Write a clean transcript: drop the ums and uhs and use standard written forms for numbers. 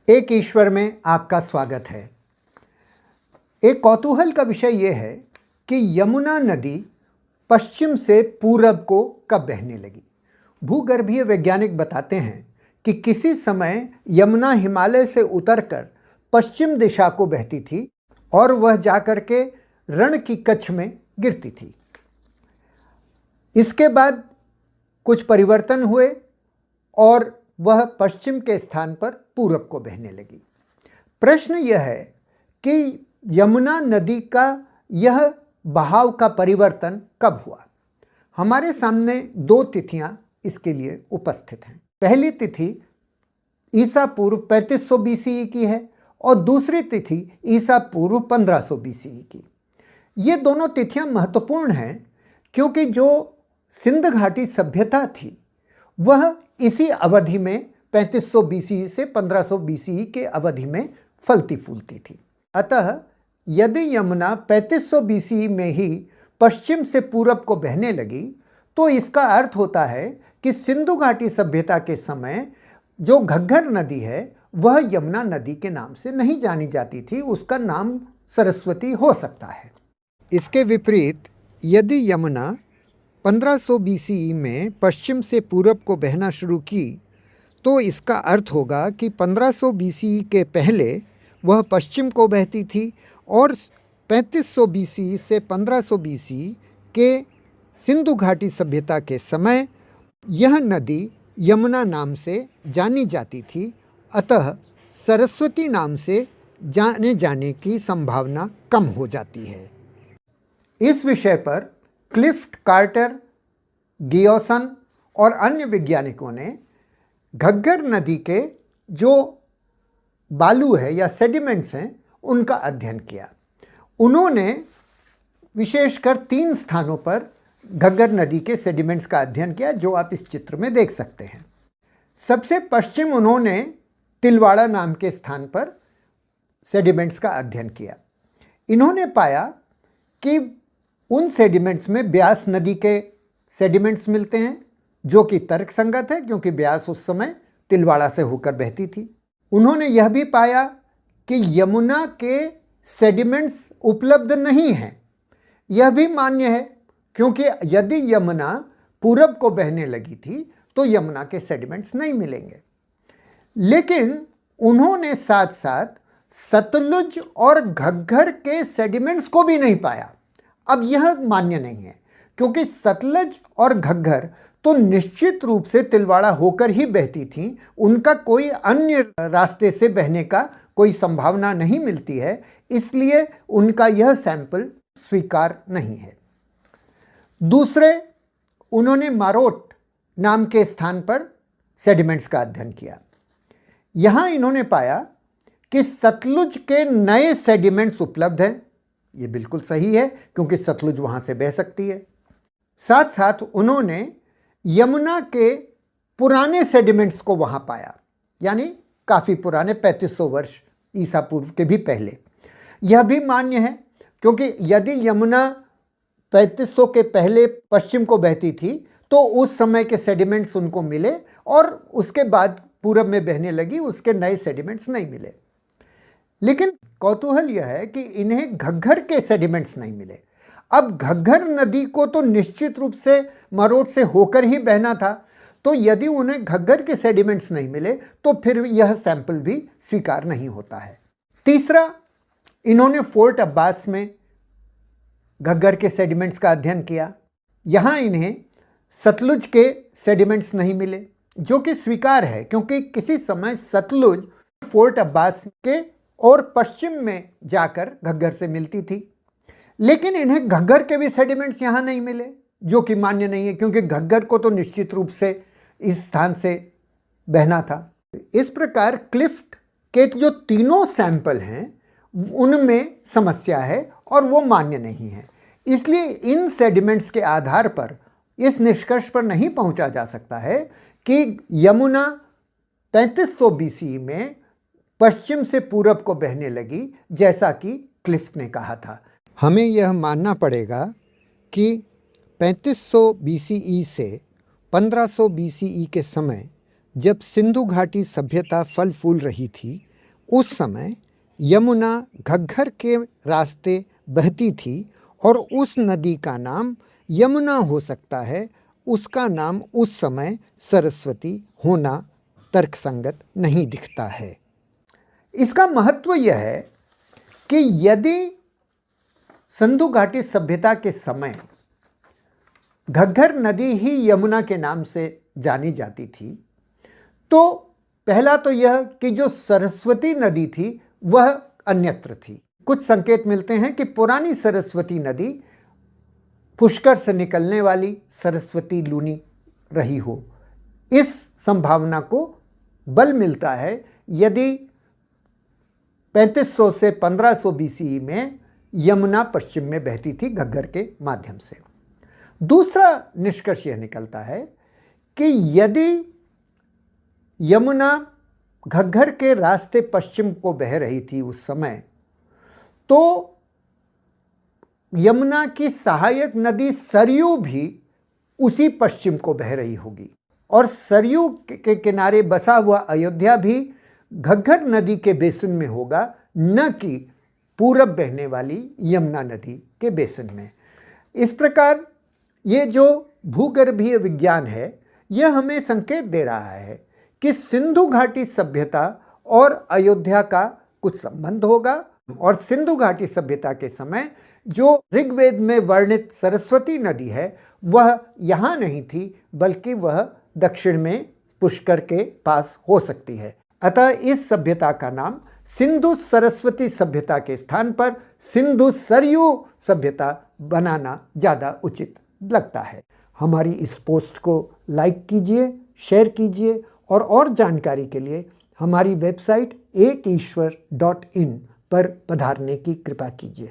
एक ईश्वर में आपका स्वागत है। एक कौतूहल का विषय यह है कि यमुना नदी पश्चिम से पूरब को कब बहने लगी। भूगर्भीय वैज्ञानिक बताते हैं कि किसी समय यमुना हिमालय से उतरकर पश्चिम दिशा को बहती थी और वह जाकर के रण की कच्छ में गिरती थी। इसके बाद कुछ परिवर्तन हुए और वह पश्चिम के स्थान पर पूरब को बहने लगी। प्रश्न यह है कि यमुना नदी का यह बहाव का परिवर्तन कब हुआ। हमारे सामने दो तिथियां इसके लिए उपस्थित हैं। पहली तिथि ईसा पूर्व 3500 BCE की है और दूसरी तिथि ईसा पूर्व 1500 BCE की। ये दोनों तिथियां महत्वपूर्ण हैं क्योंकि जो सिंध घाटी सभ्यता थी वह इसी अवधि में 3500 BCE से 1500 BCE के अवधि में फलती फूलती थी। अतः यदि यमुना 3500 BCE में ही पश्चिम से पूरब को बहने लगी तो इसका अर्थ होता है कि सिंधु घाटी सभ्यता के समय जो घग्गर नदी है वह यमुना नदी के नाम से नहीं जानी जाती थी, उसका नाम सरस्वती हो सकता है। इसके विपरीत यदि यमुना 1500 BCE में पश्चिम से पूरब को बहना शुरू की तो इसका अर्थ होगा कि 1500 BCE के पहले वह पश्चिम को बहती थी और 3500 BCE से 1500 BCE के सिंधु घाटी सभ्यता के समय यह नदी यमुना नाम से जानी जाती थी। अतः सरस्वती नाम से जाने जाने की संभावना कम हो जाती है। इस विषय पर क्लिफ्ट कार्टर, गियोसन और अन्य वैज्ञानिकों ने घग्गर नदी के जो बालू है या सेडिमेंट्स हैं उनका अध्ययन किया। उन्होंने विशेषकर 3 स्थानों पर घग्गर नदी के सेडिमेंट्स का अध्ययन किया जो आप इस चित्र में देख सकते हैं। सबसे पश्चिम उन्होंने तिलवाड़ा नाम के स्थान पर सेडिमेंट्स का अध्ययन किया। इन्होंने पाया कि उन सेडिमेंट्स में ब्यास नदी के सेडिमेंट्स मिलते हैं जो कि तर्कसंगत है क्योंकि ब्यास उस समय तिलवाड़ा से होकर बहती थी। उन्होंने यह भी पाया कि यमुना के सेडिमेंट्स उपलब्ध नहीं हैं। यह भी मान्य है क्योंकि यदि यमुना पूरब को बहने लगी थी तो यमुना के सेडिमेंट्स नहीं मिलेंगे। लेकिन उन्होंने साथ साथ सतलुज और घग्गर के सेडिमेंट्स को भी नहीं पाया। अब यह मान्य नहीं है क्योंकि सतलज और घग्गर तो निश्चित रूप से तिलवाड़ा होकर ही बहती थी, उनका कोई अन्य रास्ते से बहने का कोई संभावना नहीं मिलती है, इसलिए उनका यह सैंपल स्वीकार नहीं है। दूसरे उन्होंने मारोट नाम के स्थान पर सेडिमेंट्स का अध्ययन किया। यहाँ इन्होंने पाया कि सतलुज के नए सेडिमेंट्स उपलब्ध हैं। ये बिल्कुल सही है क्योंकि सतलुज वहाँ से बह सकती है। साथ साथ उन्होंने यमुना के पुराने सेडिमेंट्स को वहाँ पाया, यानी काफ़ी पुराने 3500 वर्ष ईसा पूर्व के भी पहले। यह भी मान्य है क्योंकि यदि यमुना 3500 के पहले पश्चिम को बहती थी तो उस समय के सेडिमेंट्स उनको मिले और उसके बाद पूरब में बहने लगी, उसके नए सेडिमेंट्स नहीं मिले। लेकिन कौतूहल यह है कि इन्हें घग्गर के सेडिमेंट्स नहीं मिले। अब घग्गर नदी को तो निश्चित रूप से मरोट से होकर ही बहना था, तो यदि उन्हें घग्गर के सेडिमेंट्स नहीं मिले तो फिर यह सैंपल भी स्वीकार नहीं होता है। तीसरा, इन्होंने फोर्ट अब्बास में घग्गर के सेडिमेंट्स का अध्ययन किया। यहाँ इन्हें सतलुज के सेडिमेंट्स नहीं मिले, जो कि स्वीकार है क्योंकि किसी समय सतलुज फोर्ट अब्बास के और पश्चिम में जाकर घग्गर से मिलती थी। लेकिन इन्हें घग्गर के भी सेडिमेंट्स यहाँ नहीं मिले, जो कि मान्य नहीं है क्योंकि घग्गर को तो निश्चित रूप से इस स्थान से बहना था। इस प्रकार क्लिफ्ट के जो तीनों सैंपल हैं उनमें समस्या है और वो मान्य नहीं है। इसलिए इन सेडिमेंट्स के आधार पर इस निष्कर्ष पर नहीं पहुंचा जा सकता है कि यमुना 3500 BCE में पश्चिम से पूरब को बहने लगी जैसा कि क्लिफ्ट ने कहा था। हमें यह मानना पड़ेगा कि 3500 BCE से 1500 BCE के समय जब सिंधु घाटी सभ्यता फल फूल रही थी उस समय यमुना घग्गर के रास्ते बहती थी और उस नदी का नाम यमुना हो सकता है, उसका नाम उस समय सरस्वती होना तर्कसंगत नहीं दिखता है। इसका महत्व यह है कि यदि सिंधु घाटी सभ्यता के समय घग्गर नदी ही यमुना के नाम से जानी जाती थी, तो पहला तो यह कि जो सरस्वती नदी थी वह अन्यत्र थी। कुछ संकेत मिलते हैं कि पुरानी सरस्वती नदी पुष्कर से निकलने वाली सरस्वती लूनी रही हो। इस संभावना को बल मिलता है यदि 3500 से 1500 BCE में यमुना पश्चिम में बहती थी घग्गर के माध्यम से। दूसरा निष्कर्ष यह निकलता है कि यदि यमुना घग्गर के रास्ते पश्चिम को बह रही थी उस समय, तो यमुना की सहायक नदी सरयू भी उसी पश्चिम को बह रही होगी और सरयू के किनारे बसा हुआ अयोध्या भी घग्गर नदी के बेसिन में होगा, न कि पूरब बहने वाली यमुना नदी के बेसिन में। इस प्रकार ये जो भूगर्भीय विज्ञान है यह हमें संकेत दे रहा है कि सिंधु घाटी सभ्यता और अयोध्या का कुछ संबंध होगा और सिंधु घाटी सभ्यता के समय जो ऋग्वेद में वर्णित सरस्वती नदी है वह यहाँ नहीं थी, बल्कि वह दक्षिण में पुष्कर के पास हो सकती है। अतः इस सभ्यता का नाम सिंधु सरस्वती सभ्यता के स्थान पर सिंधु सरयू सभ्यता बनाना ज़्यादा उचित लगता है। हमारी इस पोस्ट को लाइक कीजिए, शेयर कीजिए और जानकारी के लिए हमारी वेबसाइट ekishwar.in पर पधारने की कृपा कीजिए।